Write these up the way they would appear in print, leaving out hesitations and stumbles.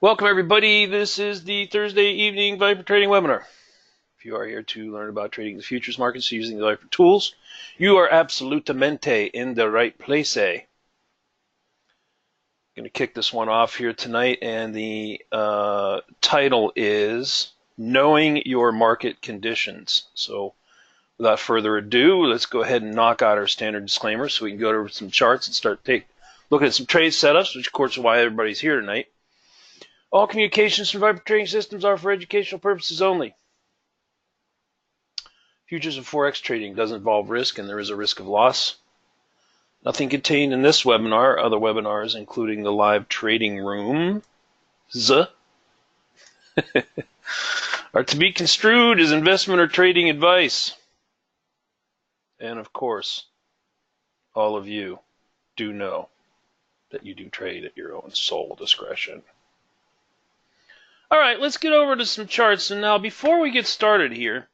Welcome everybody. This is the Thursday evening Viper Trading webinar. If you are here to learn about trading the futures markets using the Viper tools, you are absolutamente in the right place. I'm going to kick this one off here tonight, and the title is Knowing Your Market Conditions. So without further ado, let's go ahead and knock out our standard disclaimer so we can go to some charts and start looking at some trade setups, which of course is why everybody's here tonight. All communications from Viper Trading Systems are for educational purposes only. Futures and Forex trading does involve risk, and there is a risk of loss. Nothing contained in this webinar, other webinars, including the live trading room, are to be construed as investment or trading advice. And of course, all of you do know that you do trade at your own sole discretion. All right, let's get over to some charts. And now, before we get started here,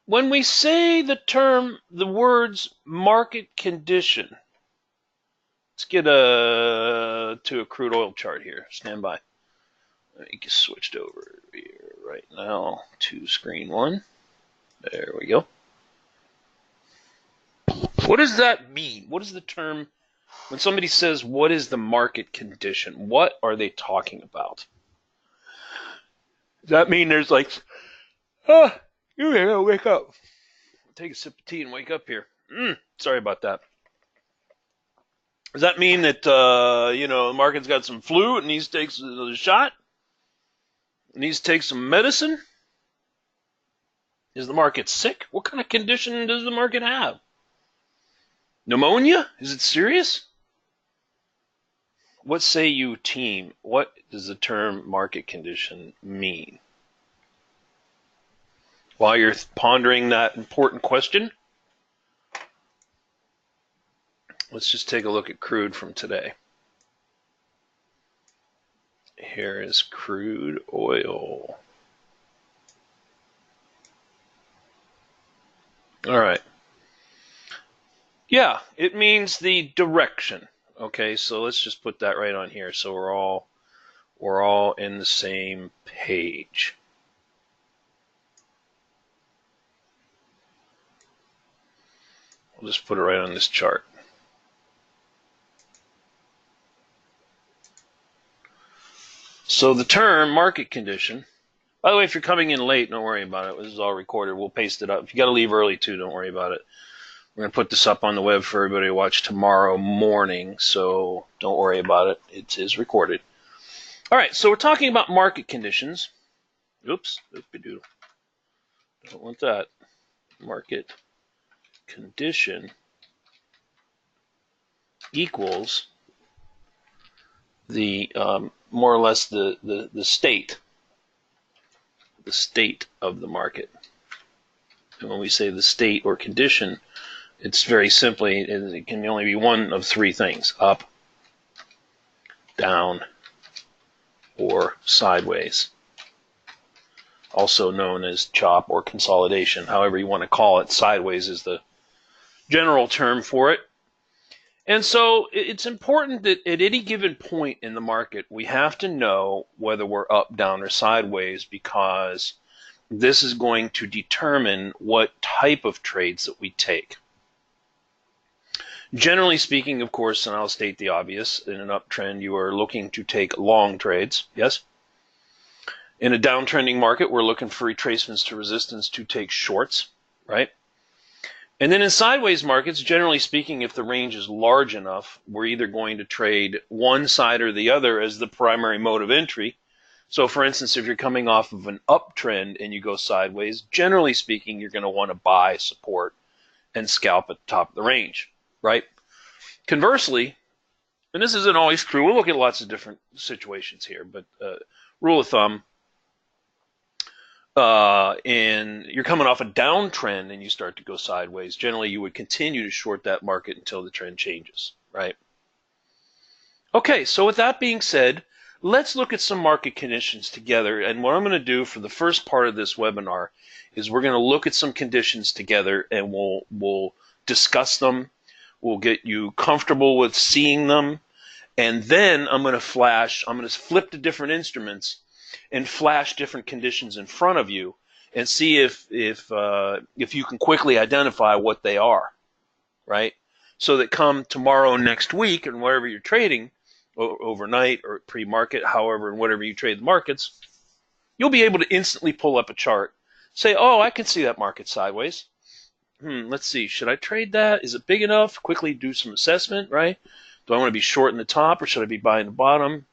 when we say the words market condition, let's get to a crude oil chart here. Stand by. Let me get switched over here right now to screen one. There we go. What does that mean? What is the term? When somebody says, what is the market condition, what are they talking about? Does that mean there's like, you gotta wake up. Take a sip of tea and wake up here. Sorry about that. Does that mean that, the market's got some flu and needs to take a shot? Needs to take some medicine? Is the market sick? What kind of condition does the market have? Pneumonia? Is it serious? What say you, team? What does the term market condition mean? While you're pondering that important question, let's just take a look at crude from today. Here is crude oil. All right. Yeah, it means the direction. Okay, so let's just put that right on here, so we're all in the same page. We'll just put it right on this chart. So the term market condition. By the way, if you're coming in late, don't worry about it. This is all recorded. We'll paste it up. If you got to leave early too, don't worry about it. We're going to put this up on the web for everybody to watch tomorrow morning, so don't worry about it. It is recorded. All right, so we're talking about market conditions. Oops, oopie-doo. Don't want that. Market condition equals the more or less the state of the market. And when we say the state or condition, it's very simply, it can only be one of three things: up, down, or sideways. Also known as chop or consolidation, however you want to call it. Sideways is the general term for it. And so it's important that at any given point in the market, we have to know whether we're up, down, or sideways, because this is going to determine what type of trades that we take. Generally speaking, of course, and I'll state the obvious, in an uptrend, you are looking to take long trades, yes? In a downtrending market, we're looking for retracements to resistance to take shorts, right? And then in sideways markets, generally speaking, if the range is large enough, we're either going to trade one side or the other as the primary mode of entry. So for instance, if you're coming off of an uptrend and you go sideways, generally speaking, you're going to want to buy support and scalp at the top of the range, right? Conversely, and this isn't always true, we'll look at lots of different situations here, but rule of thumb, and you're coming off a downtrend and you start to go sideways, generally you would continue to short that market until the trend changes, right? Okay, so with that being said, let's look at some market conditions together. And what I'm going to do for the first part of this webinar is we're going to look at some conditions together, and we'll discuss them. We'll get you comfortable with seeing them, And then I'm going to flip to different instruments and flash different conditions in front of you and see if you can quickly identify what they are, right? So that come tomorrow, next week, and whatever you're trading, overnight or pre-market, however, and whatever you trade the markets, you'll be able to instantly pull up a chart, say, oh, I can see that market sideways. Let's see, should I trade that? Is it big enough? Quickly do some assessment, right? Do I want to be short in the top or should I be buying the bottom?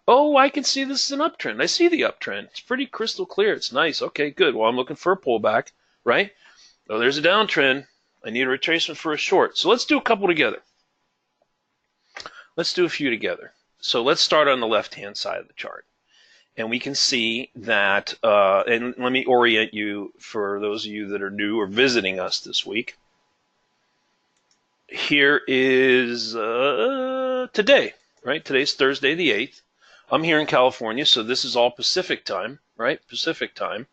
Oh, I can see this is an uptrend. I see the uptrend. It's pretty crystal clear. It's nice. Okay, good. Well, I'm looking for a pullback, right? Oh, there's a downtrend. I need a retracement for a short. So let's do a couple together. Let's do a few together. So let's start on the left-hand side of the chart. And we can see that, and let me orient you for those of you that are new or visiting us this week. Here is today, right? Today's Thursday the 8th. I'm here in California, so this is all Pacific time, right? Pacific time.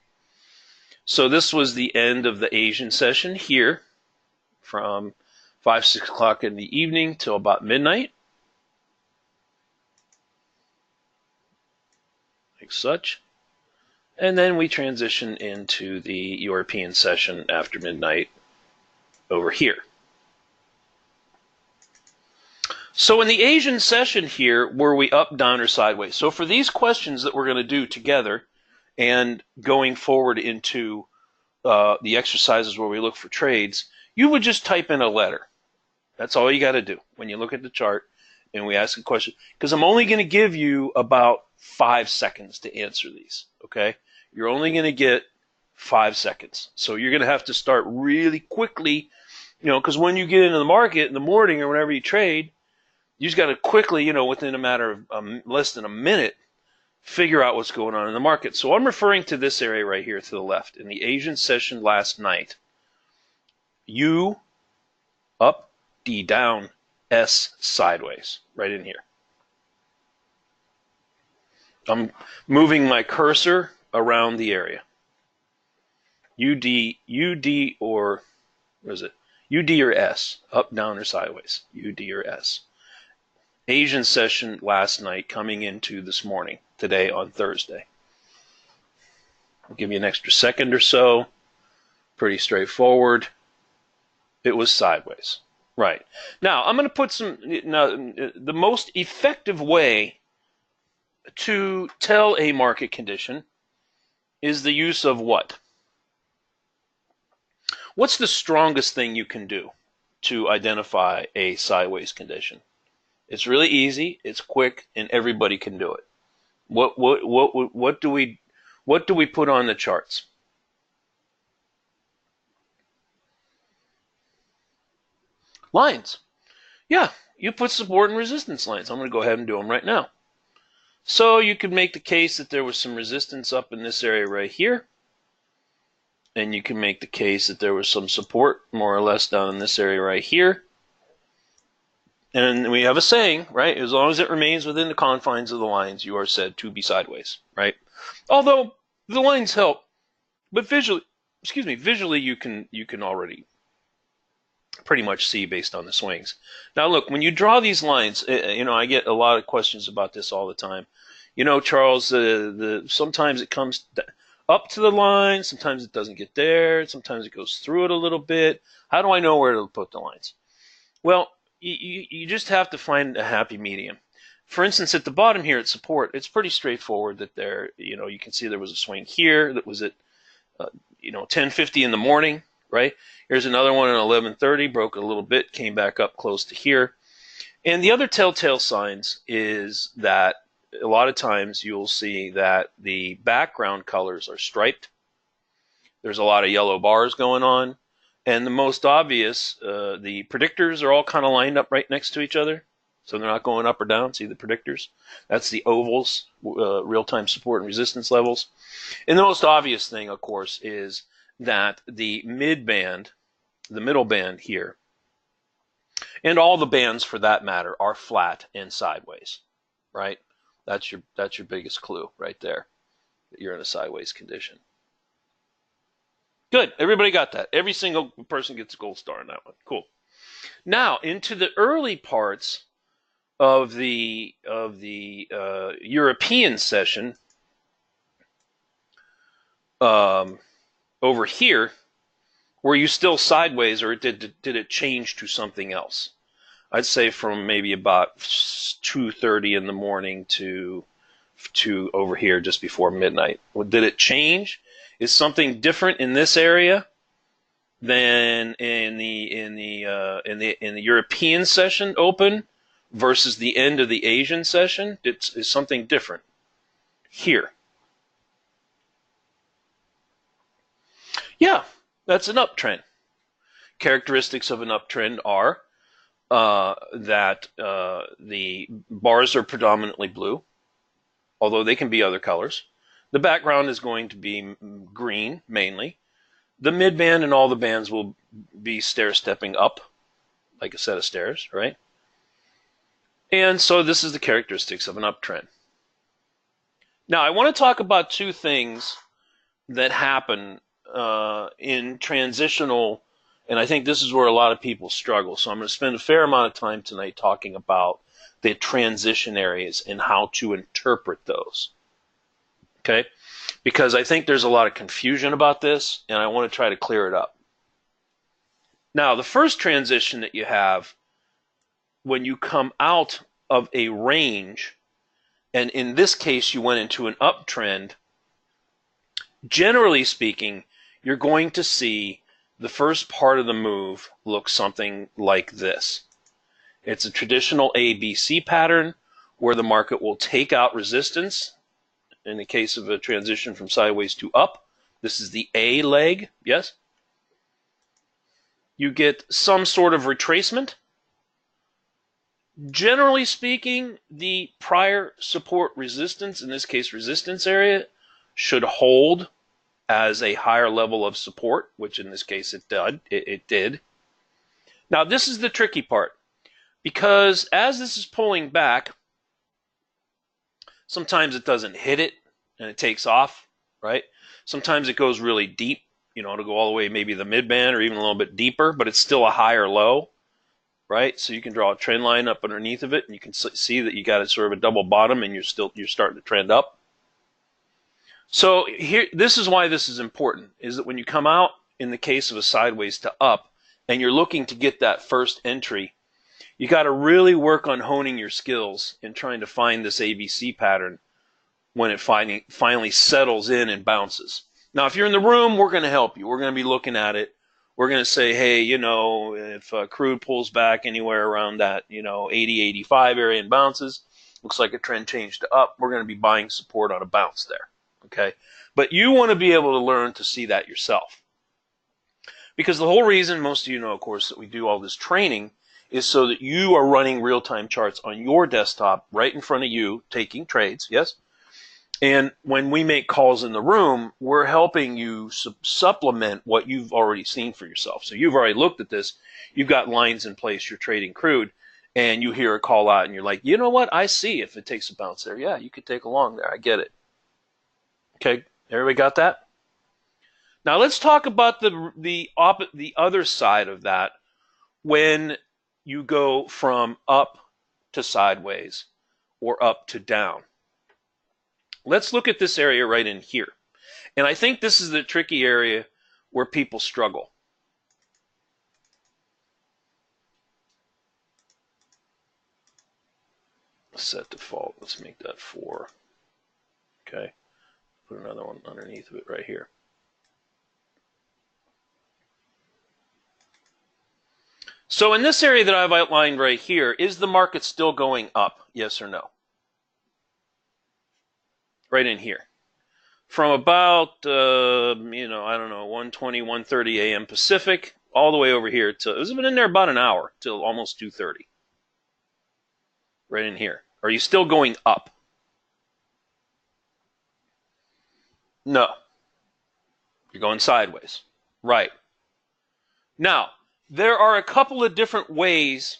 So this was the end of the Asian session here from 5, 6 o'clock in the evening till about midnight. Like such. And then we transition into the European session after midnight over here. So in the Asian session here, were we up, down, or sideways? So for these questions that we're going to do together and going forward into the exercises where we look for trades, you would just type in a letter. That's all you got to do when you look at the chart and we ask a question. Because I'm only going to give you about 5 seconds to answer these, okay? You're only going to get 5 seconds. So you're going to have to start really quickly, because when you get into the market in the morning or whenever you trade, you just got to quickly, within a matter of less than a minute, figure out what's going on in the market. So I'm referring to this area right here to the left. In the Asian session last night, U up, D down, S sideways, right in here. I'm moving my cursor around the area. UD or, what is it? UD or S, up, down, or sideways, UD or S. Asian session last night coming into this morning, today on Thursday. I'll give you an extra second or so. Pretty straightforward. It was sideways. Right. Now, I'm going to put the most effective way to tell a market condition is the use of what? What's the strongest thing you can do to identify a sideways condition? It's really easy, it's quick, and everybody can do it. What do we put on the charts? Lines. Yeah, you put support and resistance lines. I'm going to go ahead and do them right now. So you could make the case that there was some resistance up in this area right here. And you can make the case that there was some support more or less down in this area right here. And we have a saying, right? As long as it remains within the confines of the lines, you are said to be sideways, right? Although the lines help, but visually you can already pretty much see based on the swings. Now look, when you draw these lines, I get a lot of questions about this all the time. Charles, sometimes it comes up to the line, sometimes it doesn't get there, sometimes it goes through it a little bit. How do I know where to put the lines? Well, you just have to find a happy medium. For instance, at the bottom here at support, it's pretty straightforward that there, you can see there was a swing here that was at, 10:50 in the morning, right? Here's another one at 11:30, broke a little bit, came back up close to here. And the other telltale signs is that a lot of times you'll see that the background colors are striped. There's a lot of yellow bars going on. And the most obvious, the predictors are all kind of lined up right next to each other. So they're not going up or down. See the predictors? That's the ovals, real-time support and resistance levels. And the most obvious thing, of course, is that the mid-band, the middle band here, and all the bands for that matter are flat and sideways, right? That's your biggest clue right there, that you're in a sideways condition. Good. Everybody got that. Every single person gets a gold star on that one. Cool. Now, into the early parts of the European session over here, were you still sideways, or did it change to something else? I'd say from maybe about 2:30 in the morning to over here just before midnight. Did it change? Is something different in this area than in the European session open versus the end of the Asian session? Is something different here? Yeah, that's an uptrend. Characteristics of an uptrend are that the bars are predominantly blue, although they can be other colors. The background is going to be green mainly. The midband and all the bands will be stair-stepping up, like a set of stairs, right? And so this is the characteristics of an uptrend. Now, I want to talk about two things that happen in transitional, and I think this is where a lot of people struggle. So I'm going to spend a fair amount of time tonight talking about the transition areas and how to interpret those. Okay? Because I think there's a lot of confusion about this, and I want to try to clear it up. Now, the first transition that you have when you come out of a range, and in this case you went into an uptrend, generally speaking, you're going to see the first part of the move look something like this. It's a traditional ABC pattern where the market will take out resistance. In the case of a transition from sideways to up, this is the A leg, yes? You get some sort of retracement. Generally speaking, the prior support resistance, in this case resistance area, should hold as a higher level of support, which in this case it did. Now this is the tricky part, because as this is pulling back, sometimes it doesn't hit it and it takes off, right? Sometimes it goes really deep, it'll go all the way maybe the mid-band or even a little bit deeper, but it's still a higher low, right? So you can draw a trend line up underneath of it, and you can see that you got a sort of a double bottom, and you're starting to trend up. So here, this is why this is important, is that when you come out in the case of a sideways to up, and you're looking to get that first entry, you got to really work on honing your skills in trying to find this ABC pattern when it finally settles in and bounces. Now, if you're in the room, we're going to help you. We're going to be looking at it. We're going to say, hey, if crude pulls back anywhere around that, 80, 85 area and bounces, looks like a trend change to up, we're going to be buying support on a bounce there, okay? But you want to be able to learn to see that yourself. Because the whole reason, most of you know, of course, that we do all this training is so that you are running real-time charts on your desktop right in front of you, taking trades, yes? And when we make calls in the room, we're helping you supplement what you've already seen for yourself. So you've already looked at this. You've got lines in place. You're trading crude, and you hear a call out, and you're like, you know what? I see if it takes a bounce there. Yeah, you could take a long there. I get it. Okay, everybody got that? Now let's talk about the other side of that when you go from up to sideways or up to down. Let's look at this area right in here. And I think this is the tricky area where people struggle. Set default. Let's make that 4. Okay. Put another one underneath of it right here. So in this area that I've outlined right here, is the market still going up? Yes or no? Right in here. From about, I don't know, 1:20, 1:30 a.m. Pacific, all the way over here to, it's been in there about an hour, till almost 2:30. Right in here. Are you still going up? No. You're going sideways. Right. Now, there are a couple of different ways.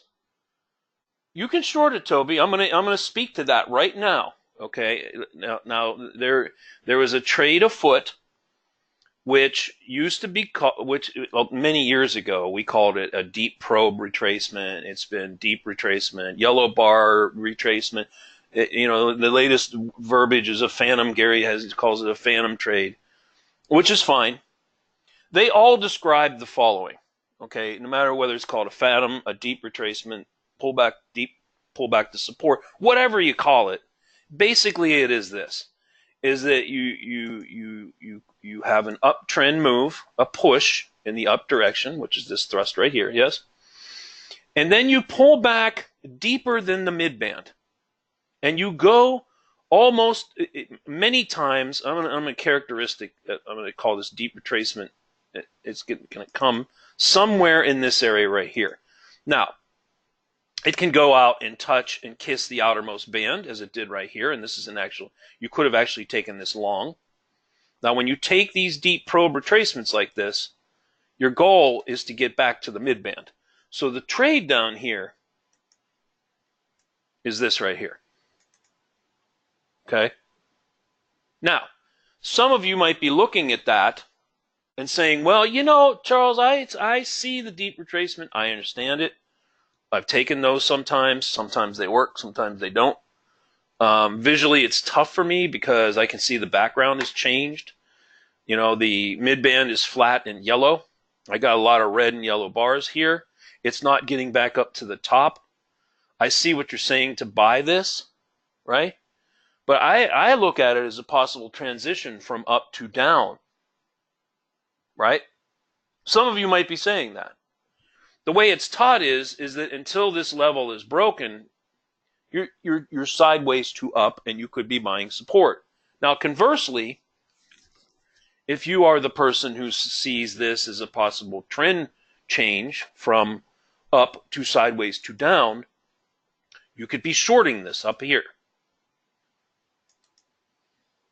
You can short it, Toby. I'm gonna speak to that right now. Okay. Now there was a trade afoot which used to be called, many years ago we called it a deep probe retracement. It's been deep retracement, yellow bar retracement. The latest verbiage is a phantom. Gary calls it a phantom trade, which is fine. They all describe the following. Okay, no matter whether it's called a phantom, a deep retracement, pullback, deep pullback to support, whatever you call it, basically it is this: is that you have an uptrend move, a push in the up direction, which is this thrust right here, yes, and then you pull back deeper than the midband, and you go almost many times. I'm going to call this deep retracement. It's going to come somewhere in this area right here. Now, it can go out and touch and kiss the outermost band, as it did right here, and this is an actual, you could have actually taken this long. Now, when you take these deep probe retracements like this, your goal is to get back to the midband. So the trade down here is this right here. Okay? Now, some of you might be looking at that and saying, well, Charles, I see the deep retracement. I understand it. I've taken those sometimes. Sometimes they work. Sometimes they don't. Visually, it's tough for me because I can see the background has changed. The midband is flat and yellow. I got a lot of red and yellow bars here. It's not getting back up to the top. I see what you're saying to buy this, right? But I look at it as a possible transition from up to down, right? Some of you might be saying that. The way it's taught is that until this level is broken, you're sideways to up, and you could be buying support. Now, conversely, if you are the person who sees this as a possible trend change from up to sideways to down, you could be shorting this up here.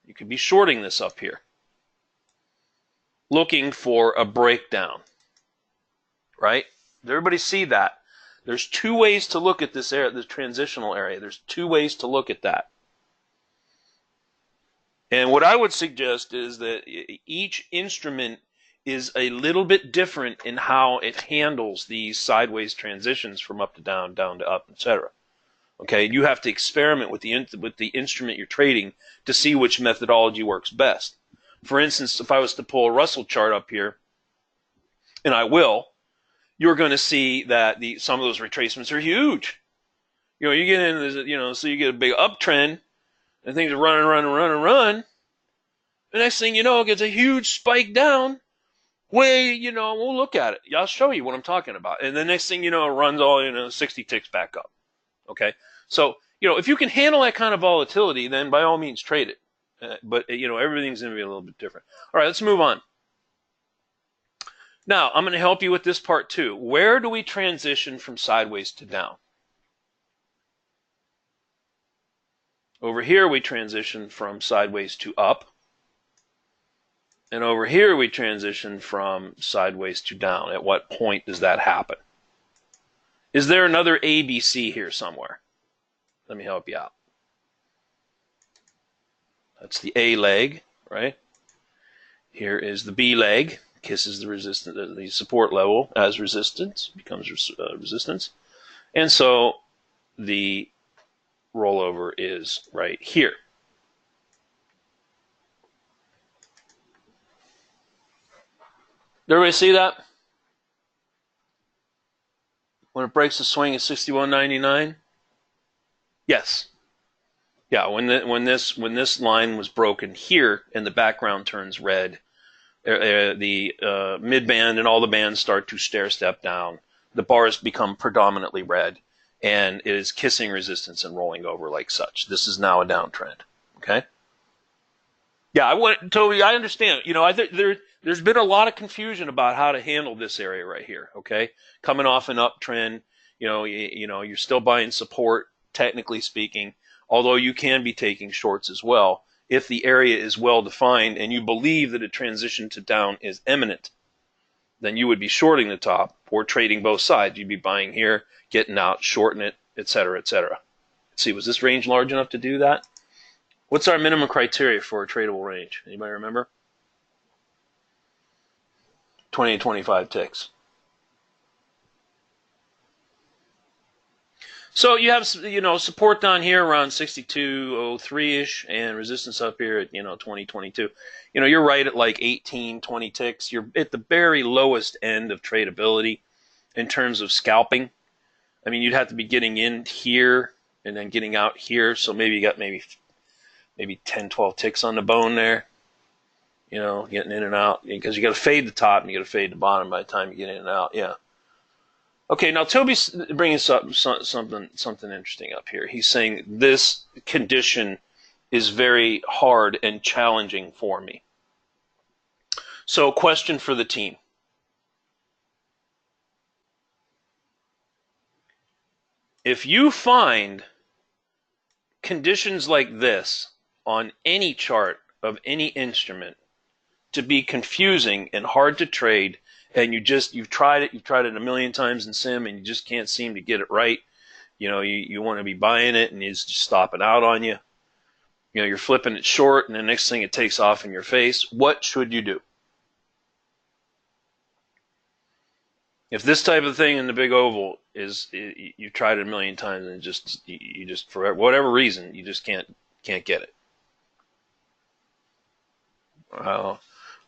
You could be shorting this up here, looking for a breakdown, right? Does everybody see that? There's two ways to look at this area, this transitional area. There's two ways to look at that. And what I would suggest is that each instrument is a little bit different in how it handles these sideways transitions from up to down, down to up, etc. Okay, you have to experiment with the instrument you're trading to see which methodology works best. For instance, if I was to pull a Russell chart up here, and I will, you're going to see that some of those retracements are huge. You get into so you get a big uptrend, and things are running. The next thing you know, it gets a huge spike down. We'll look at it. I'll show you what I'm talking about. And the next thing you know, it runs all 60 ticks back up. Okay, so if you can handle that kind of volatility, then by all means trade it. But everything's going to be a little bit different. All right, let's move on. Now I'm going to help you with this part too. Where do we transition from sideways to down? Over here we transition from sideways to up. And over here we transition from sideways to down. At what point does that happen? Is there another ABC here somewhere? Let me help you out. That's the A leg, right? Here is the B leg. Kisses the support level as resistance, becomes resistance. And so the rollover is right here. Did everybody see that? When it breaks the swing at 61.99? Yes. Yeah, when this line was broken here and the background turns red, the mid-band and all the bands start to stair-step down. The bars become predominantly red, and it is kissing resistance and rolling over like such. This is now a downtrend. Okay? Yeah, I understand. There's been a lot of confusion about how to handle this area right here. Okay, coming off an uptrend, you're still buying support, technically speaking, although you can be taking shorts as well if the area is well defined and you believe that a transition to down is imminent. Then you would be shorting the top or trading both sides. You'd be buying here, getting out, shorting it, etc., etc. Let's see, was this range large enough to do that? What's our minimum criteria for a tradable range? Anybody remember? 20 to 25 ticks. So you have, support down here around 62.03-ish and resistance up here at, 20.22. You're right at like 18, 20 ticks. You're at the very lowest end of tradability in terms of scalping. I mean, you'd have to be getting in here and then getting out here. So maybe you got maybe 10, 12 ticks on the bone there. Getting in and out, because you got to fade the top and you got to fade the bottom by the time you get in and out. Yeah. Okay, now Toby's bringing something interesting up here. He's saying this condition is very hard and challenging for me. So, question for the team. If you find conditions like this on any chart of any instrument to be confusing and hard to trade, and you've tried it a million times in sim and you just can't seem to get it right, you want to be buying it and it's just stopping out on you, you're flipping it short and the next thing it takes off in your face, what should you do? If this type of thing in the big oval is, you've tried it a million times and you just for whatever reason you just can't get it. Well,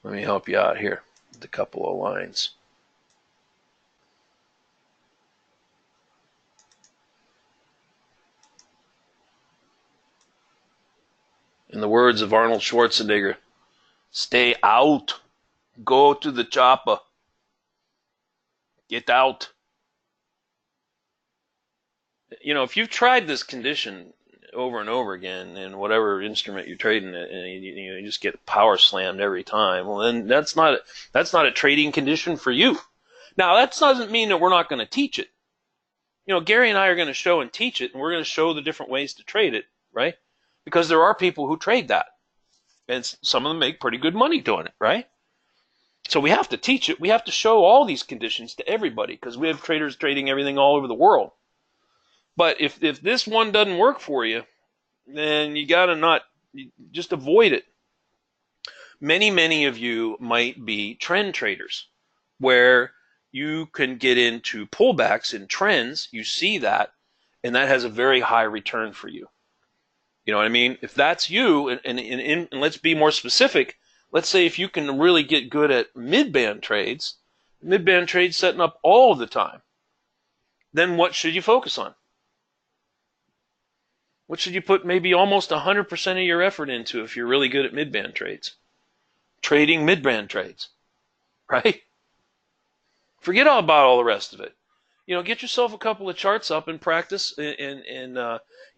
let me help you out here with a couple of lines. In the words of Arnold Schwarzenegger, stay out. Go to the chopper. Get out. If you've tried this condition over and over again in whatever instrument you're trading it, and you just get power slammed every time, well, then that's not a trading condition for you. Now, that doesn't mean that we're not going to teach it. Gary and I are going to show and teach it, and we're going to show the different ways to trade it, right? Because there are people who trade that, and some of them make pretty good money doing it, right? So we have to teach it. We have to show all these conditions to everybody, because we have traders trading everything all over the world. But if this one doesn't work for you, then you got to just avoid it. Many of you might be trend traders, where you can get into pullbacks in trends. You see that, and that has a very high return for you. You know what I mean? If that's you, and let's be more specific, let's say if you can really get good at mid-band trades setting up all the time, then what should you focus on? What should you put maybe almost 100% of your effort into if you're really good at mid-band trades? Trading mid-band trades, right? Forget all about all the rest of it. Get yourself a couple of charts up and practice. And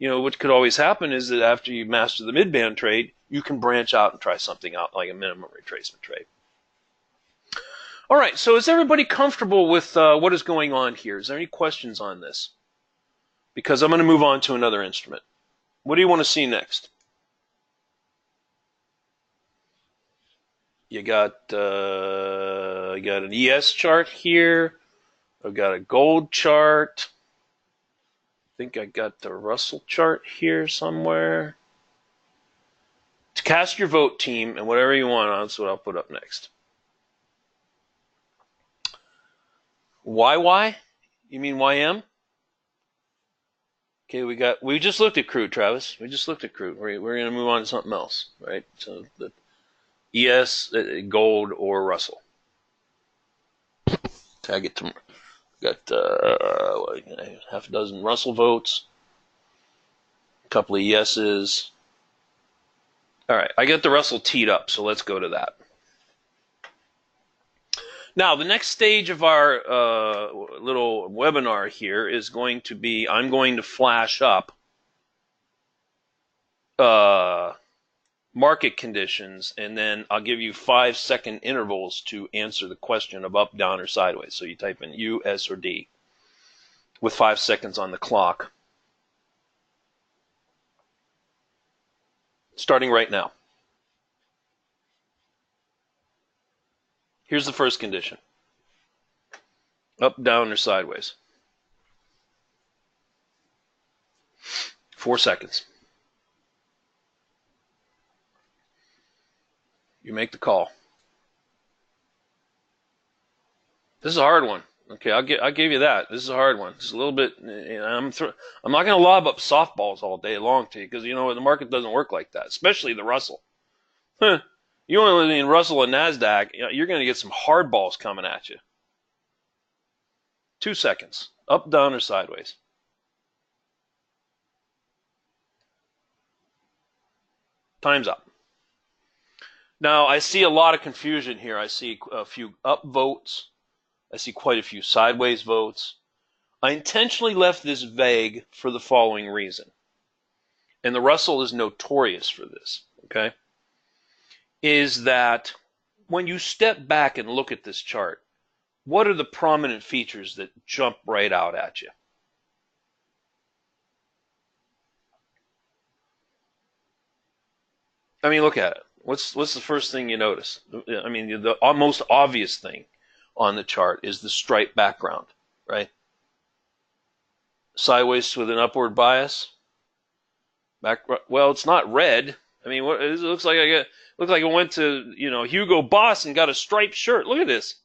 what could always happen is that after you master the mid-band trade, you can branch out and try something out like a minimum retracement trade. All right, so is everybody comfortable with what is going on here? Is there any questions on this? Because I'm going to move on to another instrument. What do you want to see next? You got an ES chart here. I've got a gold chart. I think I got the Russell chart here somewhere. To cast your vote, team, and whatever you want, that's what I'll put up next. YY? You mean YM? Okay, we just looked at crude, Travis. We just looked at crude. We're going to move on to something else, right? So the ES, gold, or Russell. Tag it to. Got half a dozen Russell votes, a couple of yeses. All right, I got the Russell teed up, so let's go to that. Now, the next stage of our little webinar here is going to be, I'm going to flash up market conditions, and then I'll give you 5-second intervals to answer the question of up, down, or sideways. So you type in U, S, or D with 5 seconds on the clock. Starting right now. Here's the first condition. Up, down, or sideways. 4 seconds. You make the call. This is a hard one. Okay, I'll give you that. This is a hard one. It's a little bit. I'm not going to lob up softballs all day long to you because the market doesn't work like that, especially the Russell. Huh. You want to in Russell and Nasdaq, you're going to get some hard balls coming at you. 2 seconds, up, down, or sideways. Time's up. Now I see a lot of confusion here. I see a few up votes. I see quite a few sideways votes. I intentionally left this vague for the following reason. And the Russell is notorious for this, okay? Is that when you step back and look at this chart, what are the prominent features that jump right out at you? I mean, look at it. What's the first thing you notice? I mean, the most obvious thing on the chart is the striped background, right? Sideways with an upward bias. Well, it's not red. I mean, it looks like it went to Hugo Boss and got a striped shirt. Look at this.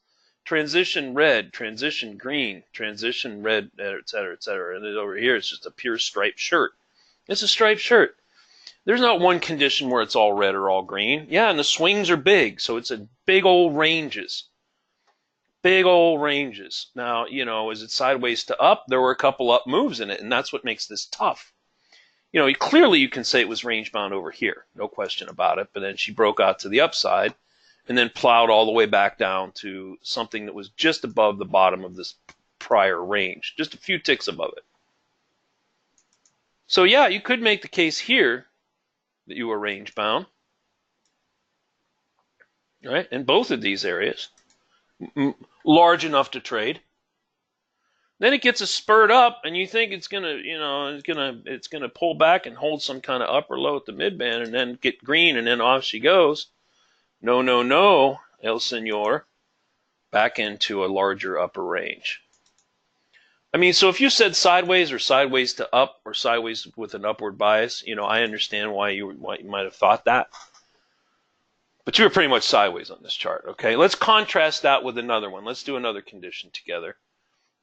Transition red, transition green, transition red, et cetera, et cetera. And then over here, it's just a pure striped shirt. It's a striped shirt. There's not one condition where it's all red or all green. Yeah, and the swings are big, so it's a big old ranges. Big old ranges. Now, is it sideways to up? There were a couple up moves in it, and that's what makes this tough. Clearly you can say it was range bound over here, no question about it, but then she broke out to the upside and then plowed all the way back down to something that was just above the bottom of this prior range, just a few ticks above it. So yeah, you could make the case here that you were range bound, right? In both of these areas, large enough to trade. Then it gets a spurt up, and you think it's gonna pull back and hold some kind of upper low at the midband, and then get green, and then off she goes. No, no, no, El Senor, back into a larger upper range. I mean, so if you said sideways or sideways to up or sideways with an upward bias, I understand why you might have thought that. But you were pretty much sideways on this chart, okay? Let's contrast that with another one. Let's do another condition together.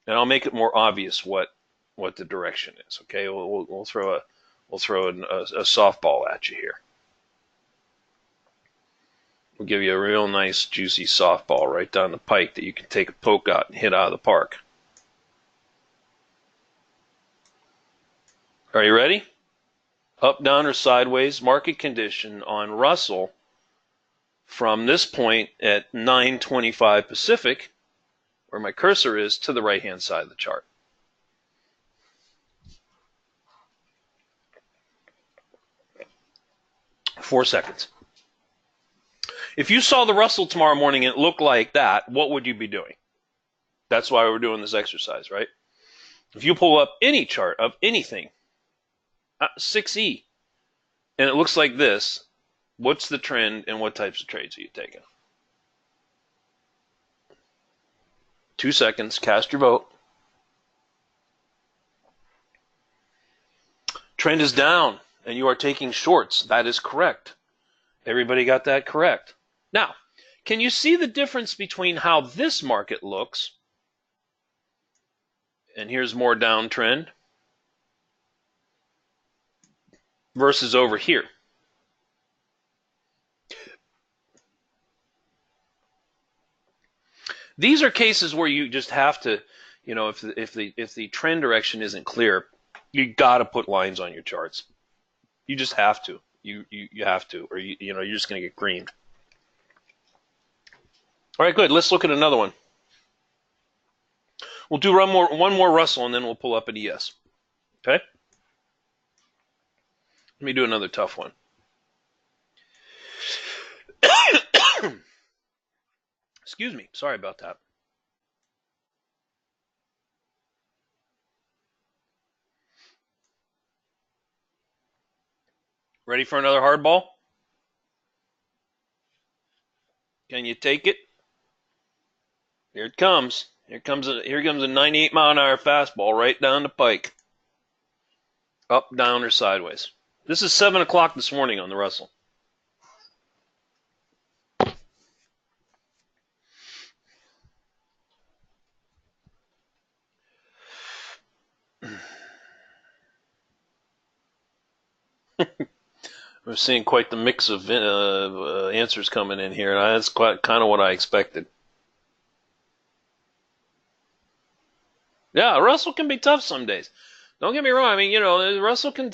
And I'll make it more obvious what the direction is, okay? We'll throw a softball at you here. We'll give you a real nice, juicy softball right down the pike that you can take a poke out and hit out of the park. Are you ready? Up, down, or sideways, market condition on Russell from this point at 9:25 Pacific, where my cursor is, to the right-hand side of the chart. Four seconds. If you saw the Russell tomorrow morning and it looked like that, what would you be doing? That's why we're doing this exercise, right? If you pull up any chart of anything, 6E, and it looks like this, what's the trend and what types of trades are you taking? 2 seconds, cast your vote. Trend is down, and you are taking shorts. That is correct. Everybody got that correct. Now, can you see the difference between how this market looks, and here's more downtrend, versus over here? These are cases where you just have to, if the trend direction isn't clear, you got to put lines on your charts. You just have to. You have to, or you're just going to get creamed. All right, good. Let's look at another one. We'll do one more Russell, and then we'll pull up an ES. Okay? Let me do another tough one. Excuse me. Sorry about that. Ready for another hardball? Can you take it? Here it comes. Here comes a 98-mile-an-hour fastball right down the pike. Up, down, or sideways. This is 7 o'clock this morning on the Russell. We're seeing quite the mix of answers coming in here. And that's quite kind of what I expected. Yeah, Russell can be tough some days. Don't get me wrong. I mean, Russell can,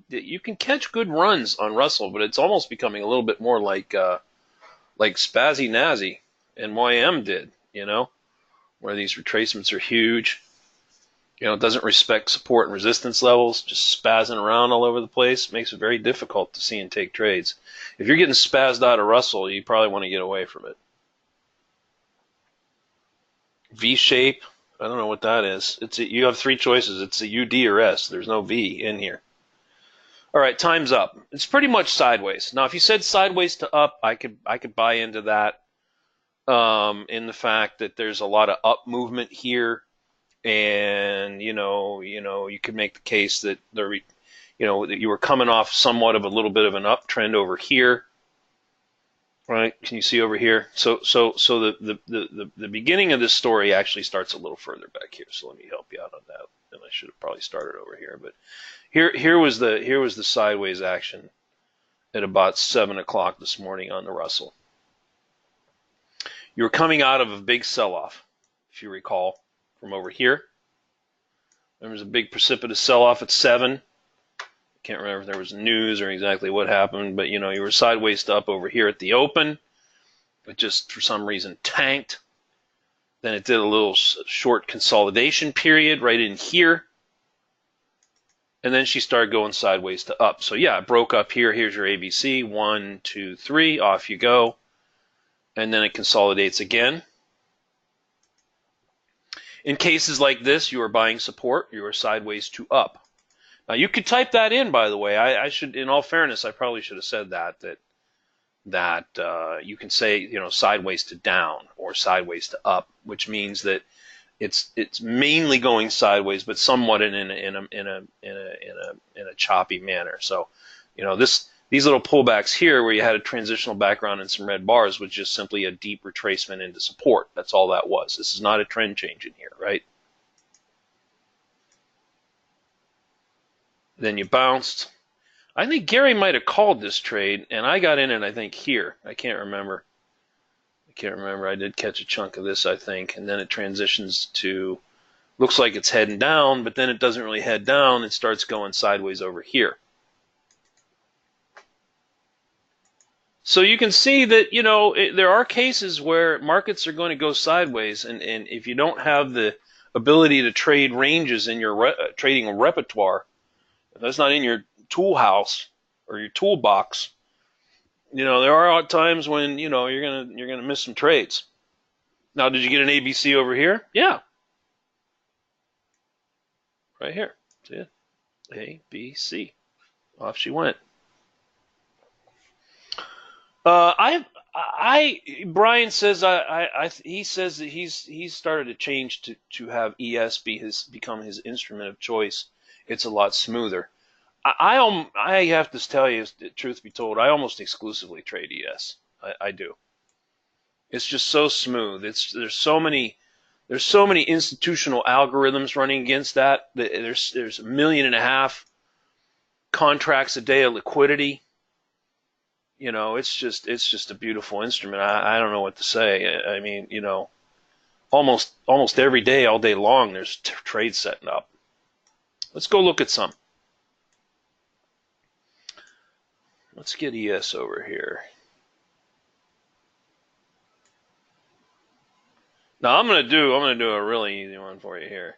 you can catch good runs on Russell, but it's almost becoming a little bit more like Spazzy Nazi and YM did, where these retracements are huge. It doesn't respect support and resistance levels, just spazzing around all over the place. Makes it very difficult to see and take trades. If you're getting spazzed out of Russell, you probably want to get away from it. V shape, I don't know what that is. You have three choices. It's a U, D, or S. There's no V in here. All right, time's up. It's pretty much sideways. Now, if you said sideways to up, I could buy into that. In the fact that there's a lot of up movement here, and you could make the case that that you were coming off somewhat of a little bit of an uptrend over here. Right? Can you see over here? So the beginning of this story actually starts a little further back here. So let me help you out on that. And I should have probably started over here, but here was the sideways action at about 7 o'clock this morning on the Russell. You were coming out of a big sell-off, if you recall, from over here. There was a big precipitous sell-off at 7. Can't remember if there was news or exactly what happened, but you were sideways up over here at the open. It just for some reason tanked. Then it did a little short consolidation period right in here. And then she started going sideways to up. So yeah, it broke up here. Here's your ABC. 1, 2, 3. Off you go. And then it consolidates again. In cases like this, you are buying support. You are sideways to up. Now, you could type that in, by the way. I should, in all fairness, I probably should have said that you can say, sideways to down or sideways to up, which means that it's mainly going sideways, but somewhat in a choppy manner. So, these little pullbacks here, where you had a transitional background and some red bars, was just simply a deep retracement into support. That's all that was. This is not a trend change in here, right? Then you bounced. I think Gary might have called this trade, and I got in it, I think, here. I can't remember. I did catch a chunk of this, I think, and then it transitions to, looks like it's heading down, but then it doesn't really head down. It starts going sideways over here. So you can see that, there are cases where markets are going to go sideways, and if you don't have the ability to trade ranges in your trading repertoire, if that's not in your tool house or your toolbox, there are times when you're gonna miss some trades. Now, did you get an ABC over here? Yeah, right here. See it? A, B, C. Off she went. Brian says he says that he's started to change to have ES become his instrument of choice. It's a lot smoother. I have to tell you, truth be told, I almost exclusively trade ES. I do. It's just so smooth. There's so many institutional algorithms running against that. There's 1.5 million contracts a day of liquidity. It's just a beautiful instrument. I don't know what to say. I mean, almost every day, all day long, there's trades setting up. Let's go look at some. Let's get ES over here. Now I'm gonna do a really easy one for you here.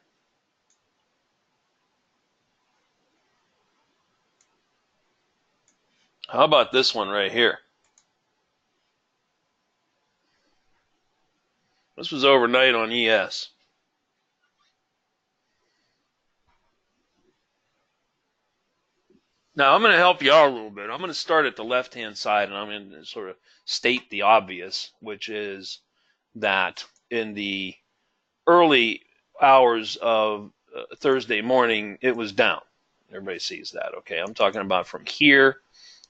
How about this one right here? This was overnight on ES. Now, I'm going to help you out a little bit. I'm going to start at the left-hand side, and I'm going to sort of state the obvious, which is that in the early hours of Thursday morning, it was down. Everybody sees that, okay? I'm talking about from here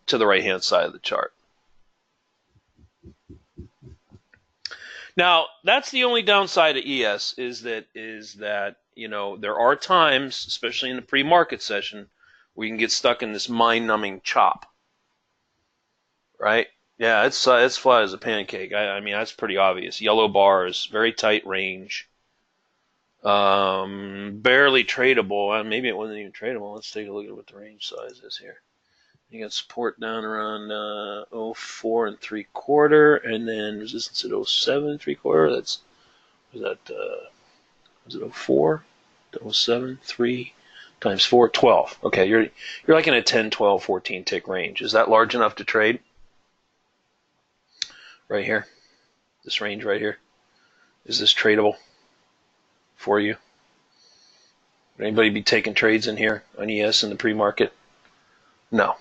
to the right-hand side of the chart. Now, that's the only downside of ES is that there are times, especially in the pre-market session, We can get stuck in this mind-numbing chop, right? Yeah, it's flat as a pancake. I mean, that's pretty obvious. Yellow bars, very tight range, barely tradable. Maybe it wasn't even tradable. Let's take a look at what the range size is here. You got support down around 04 3/4, and then resistance at 07 3/4. Was it 04 to 07 3 times 4 12. Okay, you're like in a 10, 12, 14 tick range. Is that large enough to trade? Right here, this range right here. Is this tradable for you? Would anybody be taking trades in here on ES in the pre-market? No.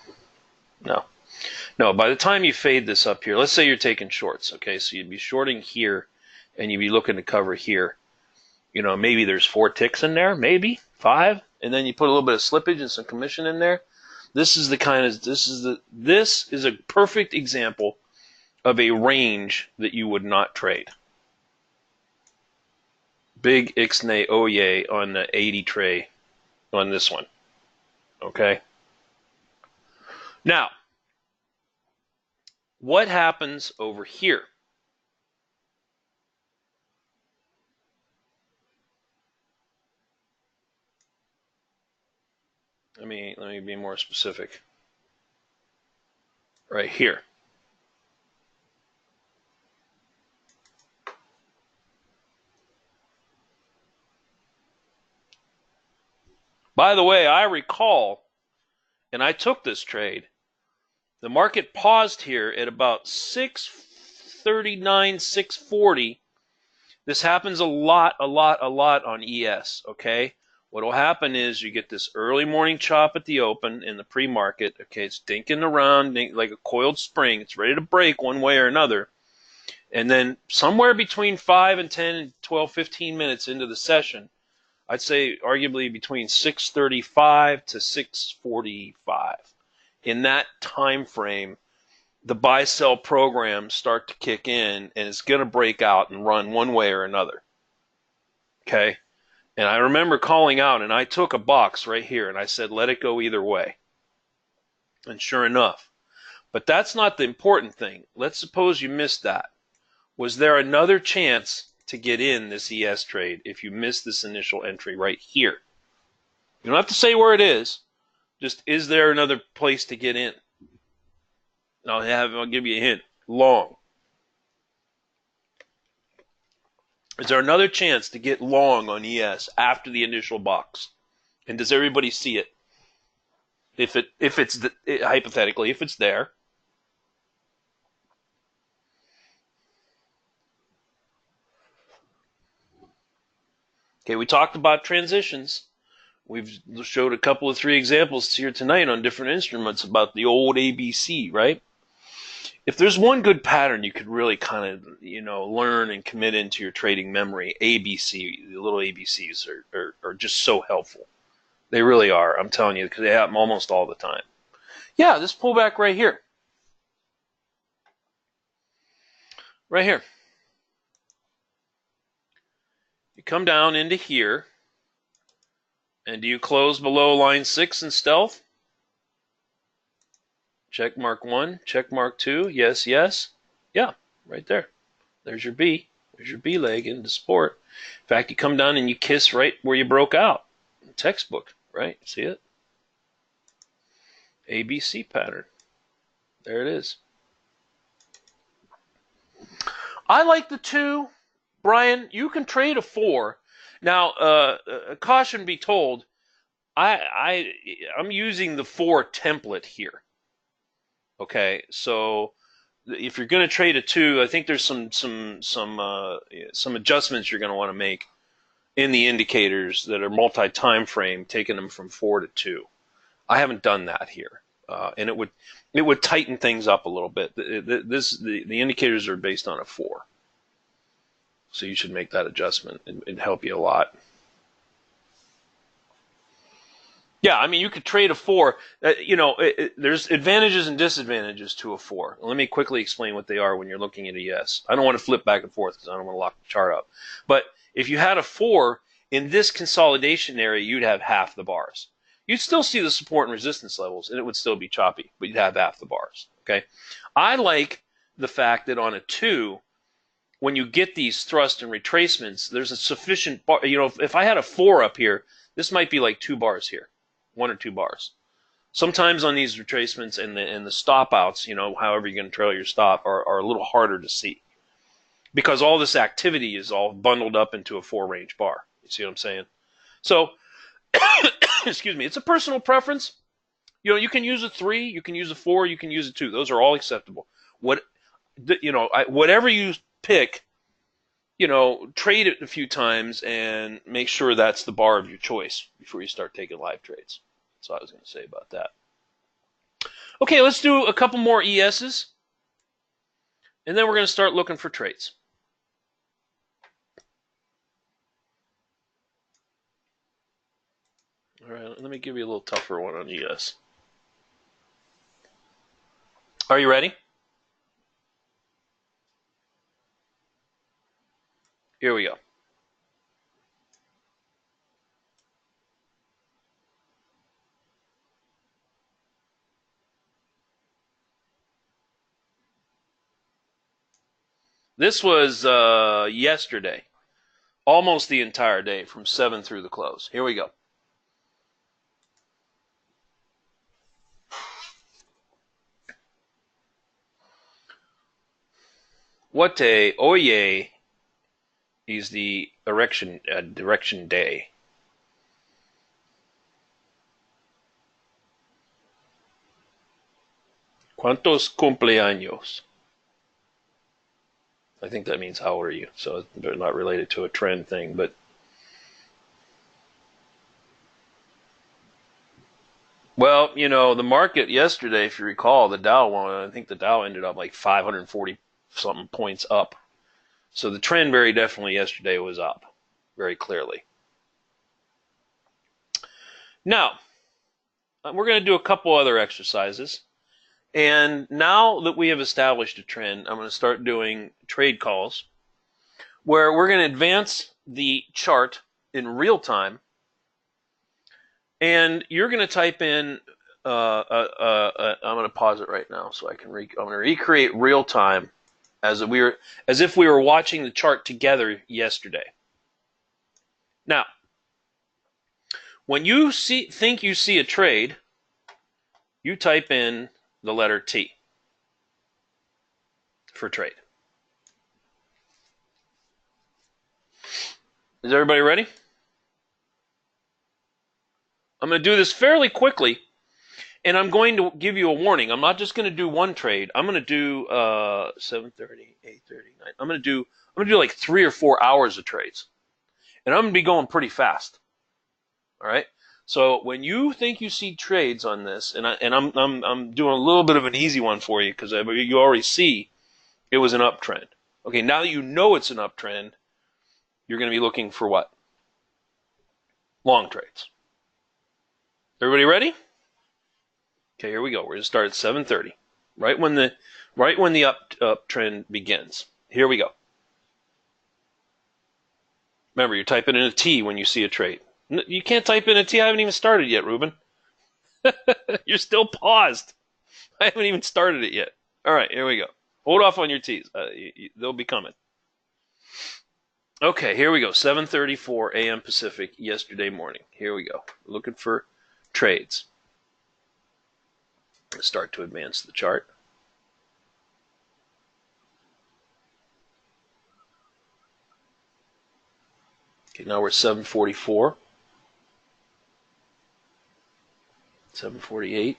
By the time you fade this up here, let's say you're taking shorts, okay? So you'd be shorting here, and you'd be looking to cover here. You know, maybe there's 4 ticks in there, maybe 5, and then you put a little bit of slippage and some commission in there. This is a perfect example of a range that you would not trade. Big ixnay oye on the 80 tray on this one. Okay? Now, what happens over here? Let me be more specific. Right here. By the way, I recall, and I took this trade, the market paused here at about 639, 640. This happens a lot on ES, okay? What will happen is you get this early morning chop at the open in the pre-market, okay? It's dinking around like a coiled spring. It's ready to break one way or another. And then somewhere between 5 and 10 and 12, 15 minutes into the session, I'd say arguably between 6:35 to 6:45. In that time frame, the buy-sell programs start to kick in, and it's going to break out and run one way or another. Okay? And I remember calling out, and I took a box right here, and I said, let it go either way. And sure enough. But that's not the important thing. Let's suppose you missed that. Was there another chance to get in this ES trade if you miss this initial entry right here? You don't have to say where it is. Just, is there another place to get in? I'll give you a hint. Long. Is there another chance to get long on ES after the initial box? And does everybody see it? Hypothetically, if it's there. Okay, we talked about transitions. We've showed a couple of 3 examples here tonight on different instruments about the old ABC, right? If there's one good pattern you could really kind of, learn and commit into your trading memory, ABC, the little ABCs are just so helpful. They really are, I'm telling you, because they happen almost all the time. Yeah, this pullback right here. Right here. You come down into here, and do you close below line 6 in stealth? Check mark 1, check mark 2, yes, yes. Yeah, right there. There's your B. There's your B leg into support. In fact, you come down and you kiss right where you broke out. Textbook, right? See it? ABC pattern. There it is. I like the 2. Brian, you can trade a 4. Now, caution be told, I'm using the 4 template here. Okay, so if you're going to trade a 2, I think there's some adjustments you're going to want to make in the indicators that are multi-time frame, taking them from 4 to 2. I haven't done that here, and it would tighten things up a little bit. The indicators are based on a 4, so you should make that adjustment and help you a lot. Yeah, I mean, you could trade a 4. There's advantages and disadvantages to a 4. Let me quickly explain what they are when you're looking at ES. I don't want to flip back and forth because I don't want to lock the chart up. But if you had a 4 in this consolidation area, you'd have half the bars. you'd still see the support and resistance levels, and it would still be choppy, but you'd have half the bars. Okay, I like the fact that on a 2, when you get these thrust and retracements, there's a sufficient bar. You know, if I had a 4 up here, this might be like 2 bars here, 1 or 2 bars. Sometimes on these retracements and the stop outs, you know, however you're going to trail your stop, are a little harder to see because all this activity is all bundled up into a 4-range bar. You see what I'm saying? So, excuse me, it's a personal preference. You know, you can use a 3, you can use a 4, you can use a 2. Those are all acceptable. Whatever you pick, you know, trade it a few times and make sure that's the bar of your choice before you start taking live trades. That's all I was going to say about that. Okay, let's do a couple more ESs, and then we're going to start looking for trades. All right, let me give you a little tougher one on ES. Are you ready? Here we go. This was yesterday, almost the entire day from 7 through the close. Here we go. What day, oye, is the direction day. ¿Cuántos cumpleaños? I think that means how old are you? So they're not related to a trend thing, but well, you know, the market yesterday, if you recall, the Dow I think the Dow ended up like 540 something points up. So the trend very definitely yesterday was up, very clearly. Now, we're going to do a couple other exercises. And now that we have established a trend, I'm going to start doing trade calls where we're going to advance the chart in real time. And you're going to type in, I'm going to pause it right now so I can, I'm going to recreate real time as if we were watching the chart together yesterday. Now, when you think you see a trade, you type in the letter T for trade. Is everybody ready? I'm going to do this fairly quickly, and I'm going to give you a warning. I'm not just going to do one trade. I'm going to do 7:30, 8:30, 9. I'm going to do like 3 or 4 hours of trades, and I'm going to be going pretty fast. All right. So when you think you see trades on this, and I'm doing a little bit of an easy one for you because you already see it was an uptrend. Okay, now that you know it's an uptrend, you're going to be looking for what? Long trades. Everybody ready? Okay, here we go. We're going to start at 7:30, right when the uptrend begins. Here we go. Remember, you're typing in a T when you see a trade. You can't type in a T. I haven't even started yet, Ruben. You're still paused. I haven't even started it yet. All right, here we go. Hold off on your T's. They'll be coming. Okay, here we go. 7:34 a.m. Pacific yesterday morning. Here we go. Looking for trades. Let's start to advance the chart. Okay, now we're 7:44. 7:48.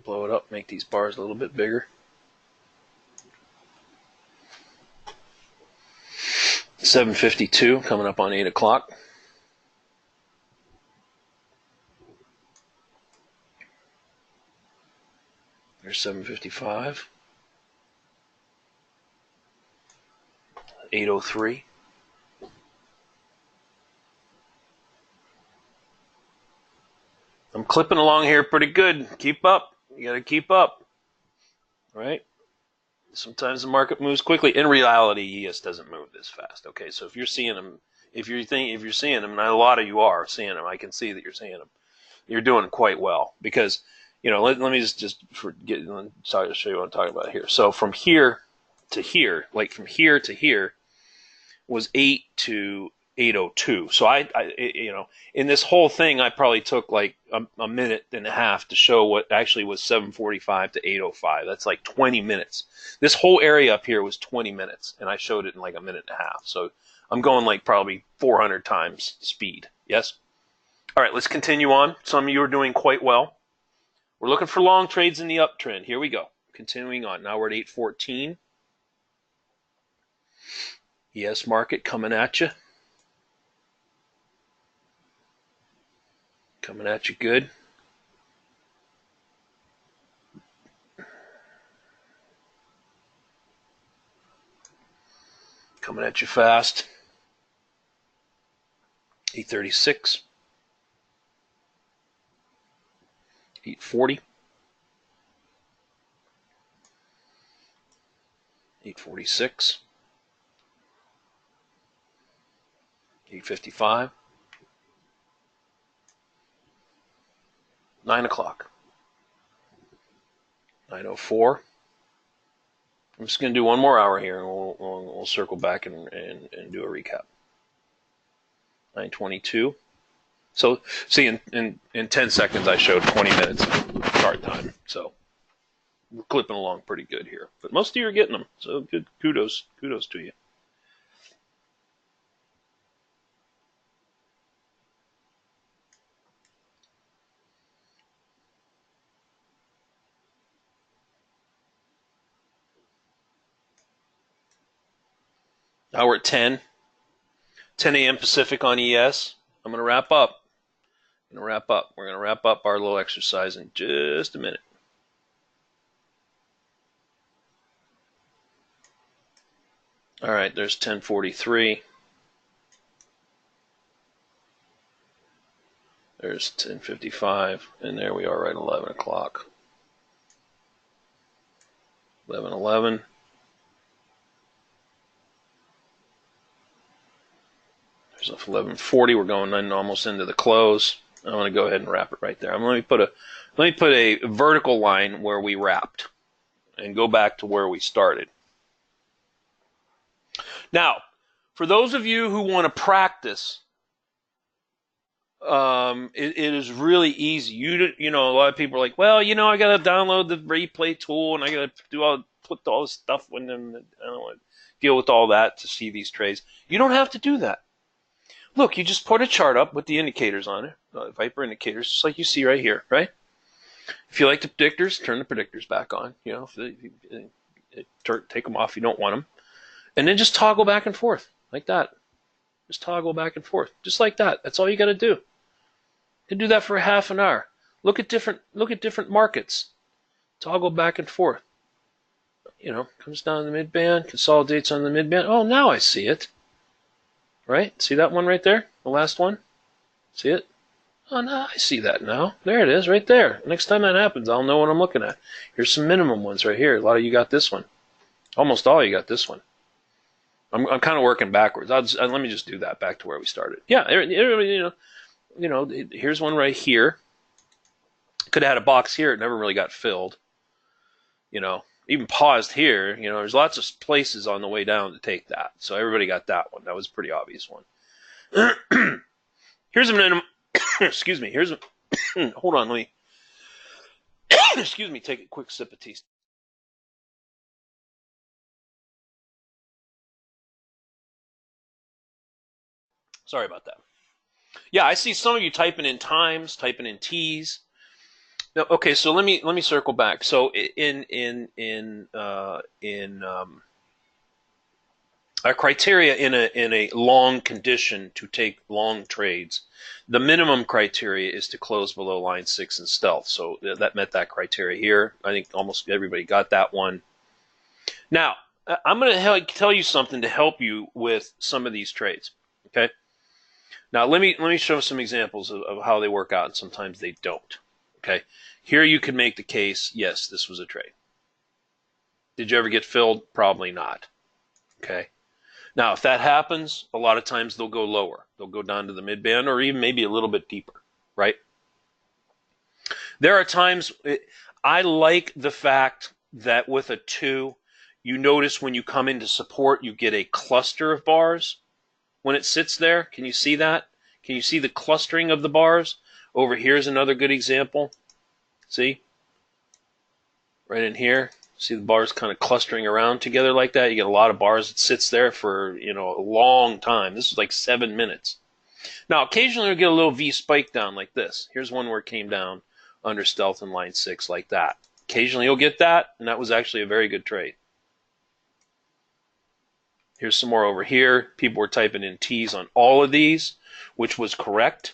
Blow it up, make these bars a little bit bigger. 7:52, coming up on 8 o'clock. There's 7:55. 8:03. I'm clipping along here pretty good. Keep up. You got to keep up. All right? Sometimes the market moves quickly. In reality, ES doesn't move this fast. Okay, so if you're seeing them, If you're seeing them, and a lot of you are seeing them, I can see that you're seeing them. You're doing quite well because, let me just show you what I'm talking about here. So from here to here, like from here to here, was 8 to 8:02. So I in this whole thing, I probably took like a minute and a half to show what actually was 7:45 to 8:05. That's like 20 minutes. This whole area up here was 20 minutes, and I showed it in like a minute and a half. So I'm going like probably 400 times speed. Yes? All right, let's continue on. Some of you are doing quite well. We're looking for long trades in the uptrend. Here we go. Continuing on. Now we're at 8:14. Yes, market coming at you. Coming at you good. Coming at you fast. 8:36. 8:40. 8:46. 8:55. 9 o'clock. 9:04. I'm just going to do one more hour here, and we'll circle back and do a recap. 9:22. So, see, in 10 seconds, I showed 20 minutes of chart time. So, we're clipping along pretty good here. But most of you are getting them. So, good. Kudos to you. Now we're at 10 a.m. Pacific on ES. I'm going to wrap up. We're going to wrap up our little exercise in just a minute. All right, there's 10:43. There's 10:55, and there we are right at 11 o'clock. 11:11. There's 11:40. We're going in almost into the close. I want to go ahead and wrap it right there. Let me put a vertical line where we wrapped, and go back to where we started. Now, for those of you who want to practice, it is really easy. A lot of people are like, well, I got to download the replay tool, and I got to put all this stuff in them. I don't want to deal with all that to see these trades. You don't have to do that. Look, you just put a chart up with the indicators on it, Viper indicators, just like you see right here, right? If you like the predictors, turn the predictors back on. Take them off if you don't want them. And then just toggle back and forth, like that. Just toggle back and forth, just like that. That's all you got to do. You can do that for a half an hour. Look at different markets. Toggle back and forth. Comes down the mid-band, consolidates on the mid-band. Oh, now I see it. Right? See that one right there? The last one? See it? Oh, no, I see that now. There it is, right there. Next time that happens, I'll know what I'm looking at. Here's some minimum ones right here. A lot of you got this one. Almost all you got this one. I'm kind of working backwards. Let me just do that back to where we started. Yeah, here's one right here. Could have had a box here. It never really got filled. Even paused here. There's lots of places on the way down to take that. So everybody got that one. That was a pretty obvious one. Here's a minimum. Excuse me. Hold on. Let me. Excuse me. Take a quick sip of tea. Sorry about that. Yeah, I see some of you typing in times, typing in T's. No, okay, so let me circle back. So in our criteria in a long condition to take long trades, the minimum criteria is to close below line 6 in stealth. So that met that criteria here. I think almost everybody got that one. Now I'm going to tell you something to help you with some of these trades. Okay. Now let me show some examples of how they work out, and sometimes they don't. Okay, here you can make the case, yes, this was a trade. Did you ever get filled? Probably not. Okay, Now, if that happens, a lot of times they'll go lower. They'll go down to the mid-band or even maybe a little bit deeper, right? There are times, I like the fact that with a 2, you notice when you come into support, you get a cluster of bars when it sits there. Can you see that? Can you see the clustering of the bars? Over here is another good example. See? Right in here. See the bars kind of clustering around together like that? You get a lot of bars. It sits there for, a long time. This is like 7 minutes. Now, occasionally you'll get a little V spike down like this. Here's one where it came down under stealth in line 6 like that. Occasionally you'll get that, and that was actually a very good trade. Here's some more over here. People were typing in T's on all of these, which was correct.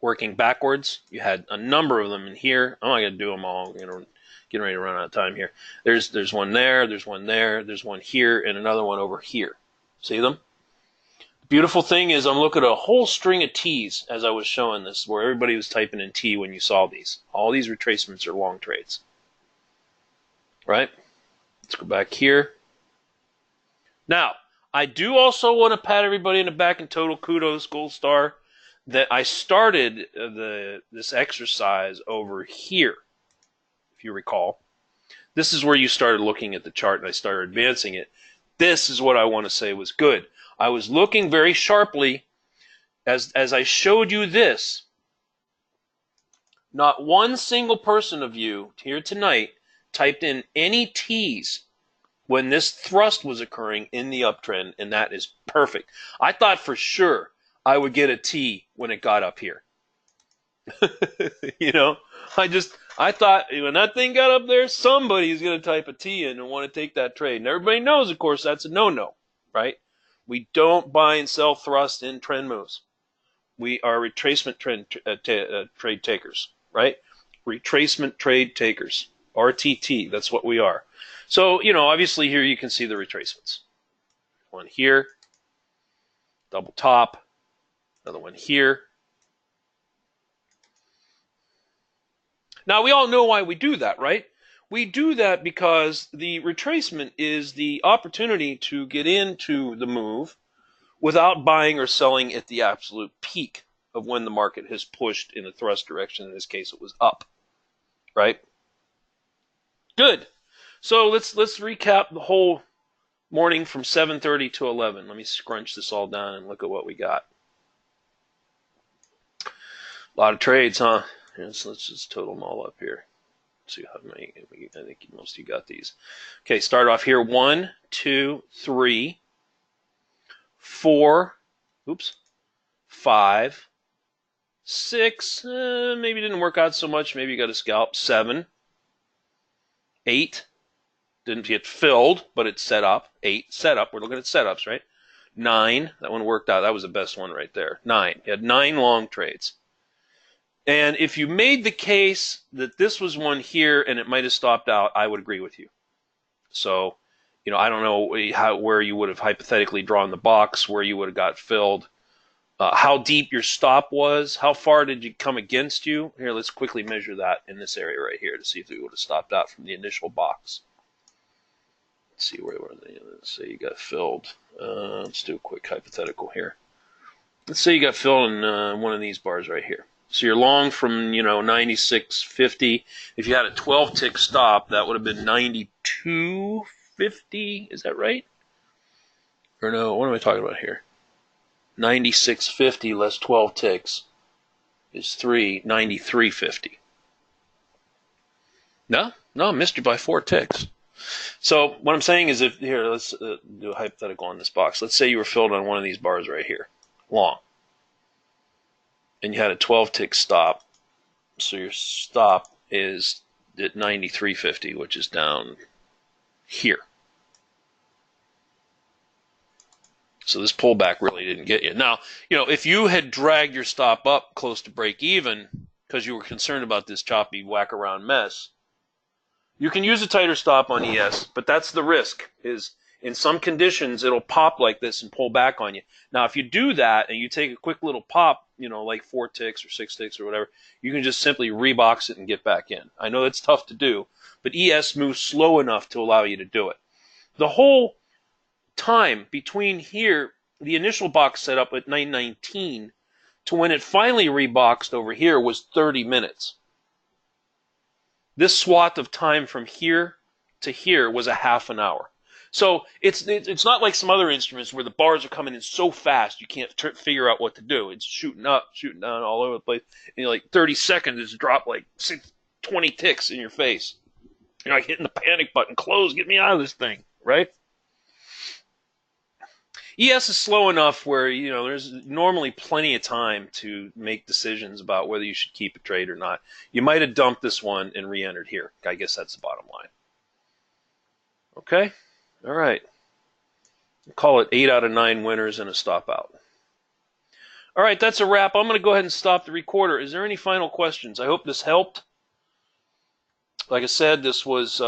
Working backwards, you had a number of them in here. I'm not going to do them all. Getting ready to run out of time here. There's one there, there's one there, there's one here, and another one over here. See them? The beautiful thing is I'm looking at a whole string of T's as I was showing this, where everybody was typing in T when you saw these. All these retracements are long trades. Right? Let's go back here. Now, I do also want to pat everybody in the back and total kudos, gold star, that I started this exercise over here, if you recall. This is where you started looking at the chart and I started advancing it. This is what I want to say was good. I was looking very sharply as I showed you this. Not one single person of you here tonight typed in any T's when this thrust was occurring in the uptrend, and that is perfect. I thought for sure I would get a T when it got up here. I thought when that thing got up there, somebody's going to type a T in and want to take that trade. And everybody knows, of course, that's a no-no, right? We don't buy and sell thrust in trend moves. We are retracement trade takers, right? Retracement trade takers. RTT, that's what we are. So, obviously here you can see the retracements. One here, double top, another one here. Now, we all know why we do that, right? We do that because the retracement is the opportunity to get into the move without buying or selling at the absolute peak of when the market has pushed in the thrust direction. In this case, it was up, right? Good. So let's recap the whole morning from 7:30 to 11. Let me scrunch this all down and look at what we got. A lot of trades, huh? So let's just total them all up here. See how many. I think most of you got these. Okay, start off here. 1, 2, 3, 4. Oops. 5, 6. Maybe didn't work out so much. Maybe you got a scalp. 7, 8. Didn't get filled, but it's set up. 8, set up. We're looking at setups, right? 9, that one worked out. That was the best one right there. 9. You had 9 long trades. And if you made the case that this was one here and it might have stopped out, I would agree with you. So, I don't know where you would have hypothetically drawn the box, where you would have got filled, how deep your stop was, how far did you come against you. Here, let's quickly measure that in this area right here to see if it would have stopped out from the initial box. Let's see where let's say you got filled. Let's do a quick hypothetical here. Let's say you got filled in one of these bars right here. So you're long from 96.50. If you had a 12-tick stop, that would have been 92.50. Is that right? Or no? What am I talking about here? 96.50 less 12 ticks is 93.50. No, I missed you by 4 ticks. So what I'm saying is, let's do a hypothetical on this box. Let's say you were filled on one of these bars right here, long, and you had a 12-tick stop. So your stop is at 93.50, which is down here. So this pullback really didn't get you. Now, if you had dragged your stop up close to break even because you were concerned about this choppy whack around mess, you can use a tighter stop on ES, but that's the risk, is in some conditions it'll pop like this and pull back on you. Now, if you do that and you take a quick little pop, like 4 ticks or 6 ticks or whatever, you can just simply rebox it and get back in. I know it's tough to do, but ES moves slow enough to allow you to do it. The whole time between here, the initial box setup at 9:19, to when it finally reboxed over here was 30 minutes. This swath of time from here to here was a half an hour. So it's not like some other instruments where the bars are coming in so fast you can't figure out what to do. It's shooting up, shooting down, all over the place. And like 30 seconds, it's dropped like 20 ticks in your face. You're like hitting the panic button. Close, get me out of this thing, right? ES is slow enough where, you know, there's normally plenty of time to make decisions about whether you should keep a trade or not. You might have dumped this one and re-entered here. I guess that's the bottom line. Okay? All right. Call it 8 out of 9 winners and a stop out. All right, that's a wrap. I'm going to go ahead and stop the recorder. Is there any final questions? I hope this helped. Like I said, this was